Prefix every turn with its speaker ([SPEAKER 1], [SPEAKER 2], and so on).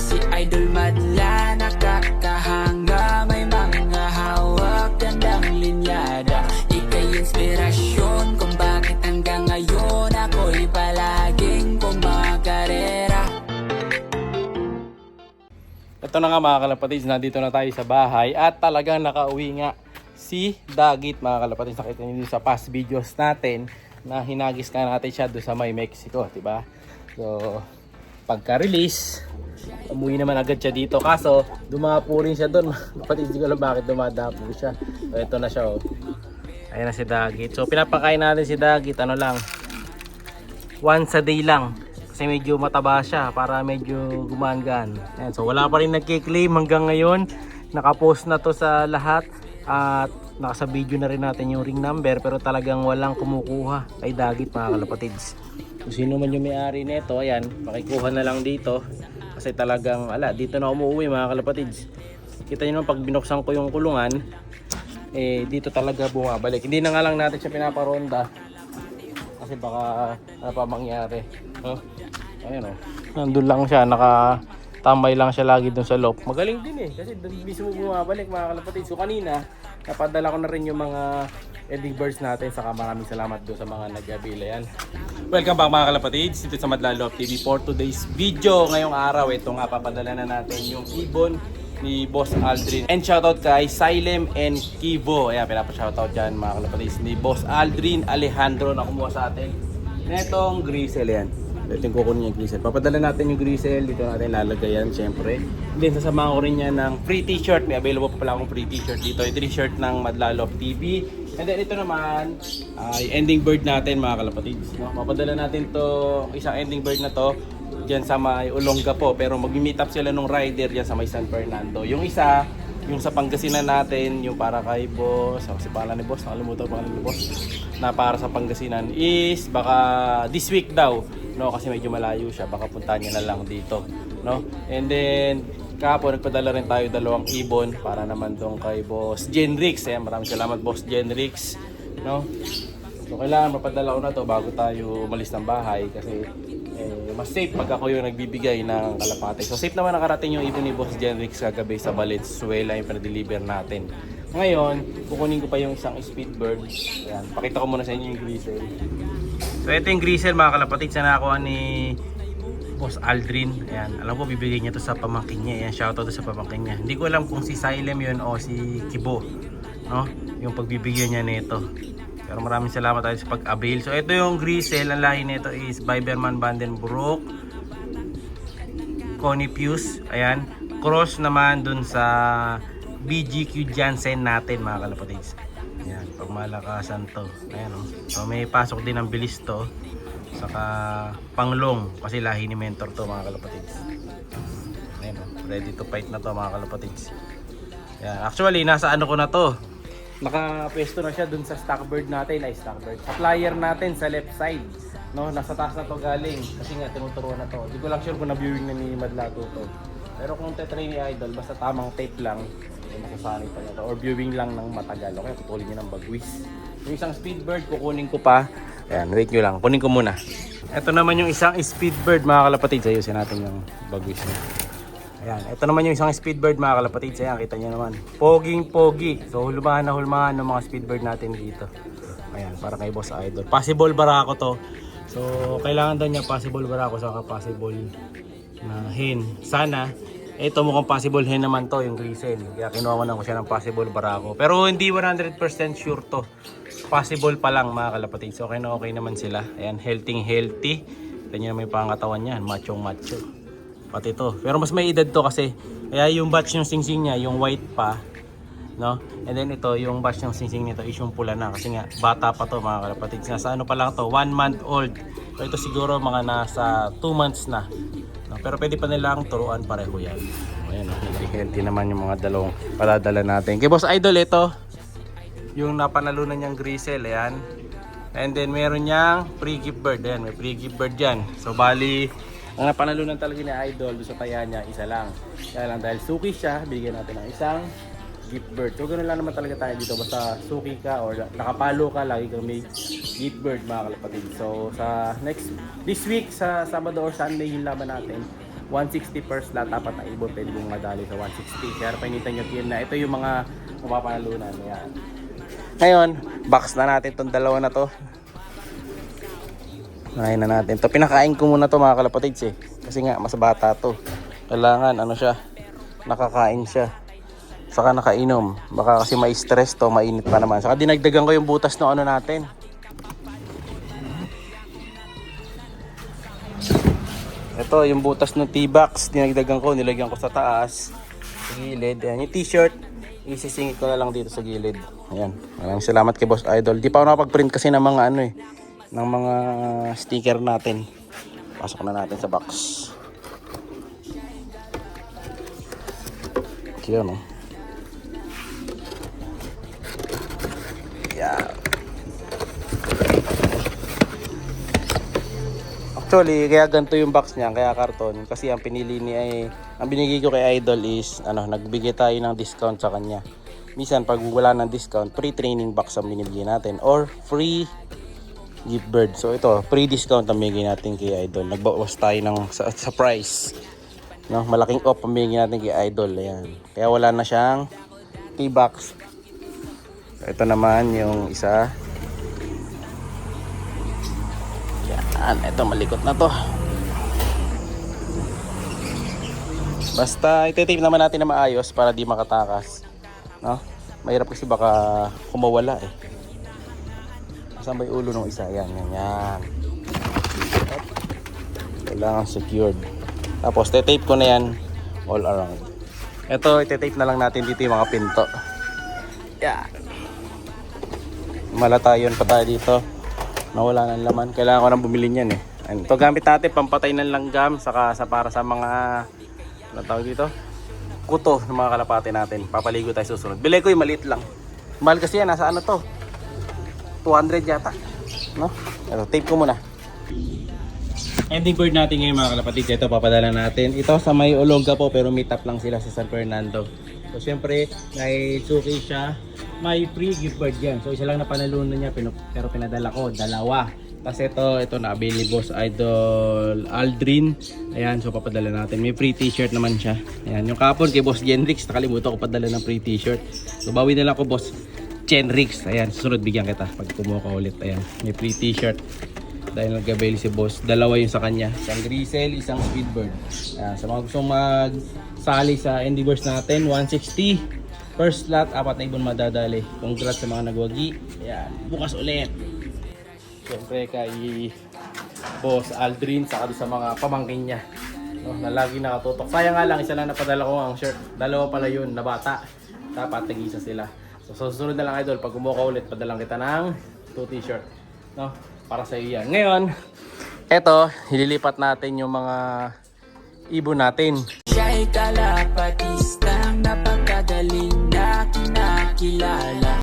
[SPEAKER 1] Si Idol madla, nakakahanga, may mga hawak, gandang linyada. Ika'y inspirasyon kung bakit hanggang ngayon ako'y palaging kumakarera.
[SPEAKER 2] Ito na nga mga kalapatids, nandito na tayo sa bahay at talagang nakauwi nga si Dagit mga kalapatids. Nakita niyo sa past videos natin na hinagis na natin siya doon sa may Mexico, diba? So, pagka-release, umuwi naman agad siya dito. Kaso, dumapo rin siya doon. Kapatid, hindi ko alam bakit dumadapo siya. So, ito na siya, oh. Ayan na si Dagit. So, pinapakain natin si Dagit, ano lang, once a day lang. Kasi medyo mataba siya para medyo gumagaan. Ayan, so wala pa rin nagki-claim hanggang ngayon. Nakapost na to sa lahat at nasa video na rin natin yung ring number, pero talagang walang kumukuha kay Dagit mga kalapatids. Kung sino man yung may-ari nito, ayan, pakikuha na lang dito. Kasi talagang dito na umuwi mga kalapatids. Kita nyo naman pag binuksan ko yung kulungan, dito talaga bumabalik. Hindi na nga lang natin siya pinaparonda kasi baka ano pa mangyari. Ayun, nandun lang siya, nakatambay lang siya lagi dun sa loob. Magaling din kasi dun mismo bumabalik mga kalapatid. So kanina, napadala ko na rin yung mga ending birds natin. Saka maraming salamat doon sa mga nag-abila yan. Welcome back mga kalapatids dito sa Madla Love TV for today's video. Ngayong araw, ito nga papadala na natin yung ibon ni Boss Aldrin. And shoutout kay Silem and Kibo. Ayan, pinapa-shoutout dyan mga kalapatids ni Boss Aldrin Alejandro na kumuha sa atin netong grisel yan. Ito yung kukunin yung grisel. Papadala natin yung grisel. Dito natin lalagay yan syempre. Then sasamahan ko rin yan ng free t-shirt. May available pa pala akong free t-shirt dito. Ito yung t-shirt ng Madla Love TV. And then ito naman ay ending bird natin mga kalapatids. Papadala natin to isang ending bird na to dyan sa may Olonga po. Pero mag-meet up sila nung rider dyan sa may San Fernando. Yung isa, yung sa Pangasinan natin, yung para kay Boss, kasi pangalan ni Boss, nakalimutan pangalan ni Boss, na para sa Pangasinan is baka this week daw, no, kasi medyo malayo siya, baka puntahan niya na lang dito, no. And then kahapon nagpadala rin tayo dalawang ibon para naman dong kay Boss Jenrix. Maraming salamat Boss Jenrix, no. So kailangan mapadala ko na to bago tayo umalis ng bahay kasi mas safe pag ako yung nagbibigay ng kalapate. So safe naman nakarating yung ibon ni Boss Jenrix kagabi sa Valenzuela yung pinadeliver natin. Ngayon, kukunin ko pa yung isang speedbird. Ayan, pakita ko muna sa inyo yung grisel. So ito yung grisel mga kalapatid na nakuha ni Boss Aldrin. Ayan, alam ko bibigay niya to sa pamangkin niya. Ayan, shoutout to sa pamangkin niya. Hindi ko alam kung si Silem yun o si Kibo, no? Yung pagbibigyan niya nito. Pero maraming salamat tayo sa pag-avail. So ito yung grisel, ang lahi nito is Biberman Vandenbroek Conipius. Ayan, cross naman dun sa BGQ Jansen natin mga kalapatids. Ayan, pag malakasan to. Ayan, oh. So may pasok din ang bilis to. Saka panglong kasi lahi ni Mentor to mga kalapatids. Ayan, oh. Ready to fight na to mga kalapatids. Ayan, actually nasa ano ko na to, naka-pwesto na siya dun sa stockbird natin, sa flyer natin sa left side, no, nasa taas na to galing kasi nga tinuturuan na to. Hindi ko lang sure kung na-viewing na ni Madla to. Pero kung tetry ni Idol, basta tamang tape lang, masasanay pa niya to, or viewing lang ng matagal. Okay, tutulin niya ng bagwis. Yung isang speedbird kukunin ko pa. Ayan, wait nyo lang, kunin ko muna. Ito naman yung isang speedbird mga kalapatid. Ayusin natin yung bagwis niya. Ayan, ito naman yung isang speedbird mga kalapatid. Ayan, kita nyo naman, poging pogi. So hulmahan na hulmahan ng mga speedbird natin dito. Ayan, para kay Boss Idol. Possible barako to. So kailangan daw niya possible barako saka possible na hen. Sana ito mukhang possible hen naman to yung grisel. Kaya kinuha ko na ko siya ng possible barako. Pero hindi 100% sure to. Possible pa lang mga kalapatid. So okay naman sila. Ayan, healthy. Ito nyo naman yung pangatawan niya, macho. Pati to. Pero mas may edad to kasi kaya yung batch ng singsing niya, yung white pa, no? And then ito, yung batch ng singsing nito is yung pula na kasi nga bata pa to mga kalapatid. Nasa ano pa lang to, 1 month old. So ito siguro mga nasa 2 months na. No? Pero pwede pa nilang turuan pareho yan. Ayan, healthy naman yung mga dalawang padadala natin. Kay Boss Idol ito, yung napanalunan niyang grisel, ayan. And then meron niyang free gift bird. Ayan, may free gift bird dyan. So bali, ang napanalunan talaga ni Idol doon sa taya niya, isa lang. Kaya lang dahil suki siya, bigyan natin ng isang gift bird. So ganoon lang naman talaga tayo dito. Basta suki ka or nakapalo ka, lagi kang may gift bird mga kalapatid. So sa this week, sa Sabado or Sunday yung laban natin, 160 per slot, apat na ibon pwede mong madali sa 160. Kaya painitan nyo team na ito yung mga mapapanalunan. Ayan. Ngayon, box na natin tong dalawa na to. Nakain na natin to. Pinakain ko muna to mga kalapatids eh. Kasi nga mas bata to. Kailangan ano siya, nakakain siya. Saka nakainom. Baka kasi may stress to, mainit pa naman. Saka dinagdagan ko yung butas ng ano natin. Ito yung butas ng T-box, dinagdagan ko, nilagyan ko sa taas, sa gilid. Ayan, yung t-shirt, isisingit ko na lang dito sa gilid. Ayan, maraming salamat kay Boss Idol. Di pa ako nakapag-print kasi ng mga ano eh, ng mga sticker natin. Pasok na natin sa box. Kaya no. Ayan. Actually, kaya ganito yung box niya, kaya karton. Kasi ang pinili niya ang binigay ko kay Idol is, nagbigay tayo ng discount sa kanya. Minsan, pag wala ng discount, free training box ang binibigay natin. Or free gift bird. So ito, free discount ang binigay natin kay Idol. Nagbawas tayo ng sa price. No, malaking off ang binigay natin kay Idol. Ayan. Kaya wala na siyang T-box. Ito naman yung isa. Ito malikot na to. Basta iti-tape naman natin na maayos para di makatakas, no? Mahirap kasi baka kumawala eh. Saan ba yung ulo ng isa? Yan. Kailangan secured. Tapos iti-tape ko na yan all around. Ito iti-tape na lang natin dito yung mga pinto. Yan. Malata yun pa tayo dito. Nawala ng laman. Kailangan ko nang bumili niyan eh. Ito gamit natin pampatay ng langgam saka para sa mga tawag dito, kuto ng mga kalapate natin. Papaligo tayo susunod. Bili ko yung maliit lang. Mahal kasi yan. Nasa ano to? 200 yata. No? Ito, tape ko muna. Ending bird natin ngayon mga kalapatid. Ito papadala natin. Ito sa may Olonga po pero meet up lang sila sa San Fernando. So syempre, may suki siya. May free gift bird yan. So isa lang na panalunan niya pero pinadala ko dalawa. Tapos ito na-avail ni Boss Idol Aldrin. Ayan, so papadala natin. May free t-shirt naman siya. Ayan, yung kapon kay Boss Genrix, nakalimutan ko padala ng free t-shirt. So bawi na lang ko Boss Genrix. Ayan, susunod bigyan kita pag kumuha ka ulit. Ayan, may free t-shirt. Dahil nag-avail si Boss. Dalawa yung sa kanya. Isang Grisel, isang Speedbird. Ayan, sa mga gustong magsali sa Endeavors natin, 160. First slot, 4 na ibon madadali. Congrats sa mga nagwagi. Ayan, bukas ulit. Siyempre kay Boss Aldrin, saka sa mga pamangkin niya, no, na lagi nakatutok. Sayang nga lang, isa lang napadala ko ang shirt. Dalawa pala yun na bata. Dapat tag-isa sila. So susunod na lang Idol, pag kumuha ka ulit, padalang kita ng 2 t-shirt. No, para sa iyo yan. Ngayon, eto, hililipat natin yung mga ibon natin.
[SPEAKER 1] Siya'y kalapatistang napakagaling na kinakilala.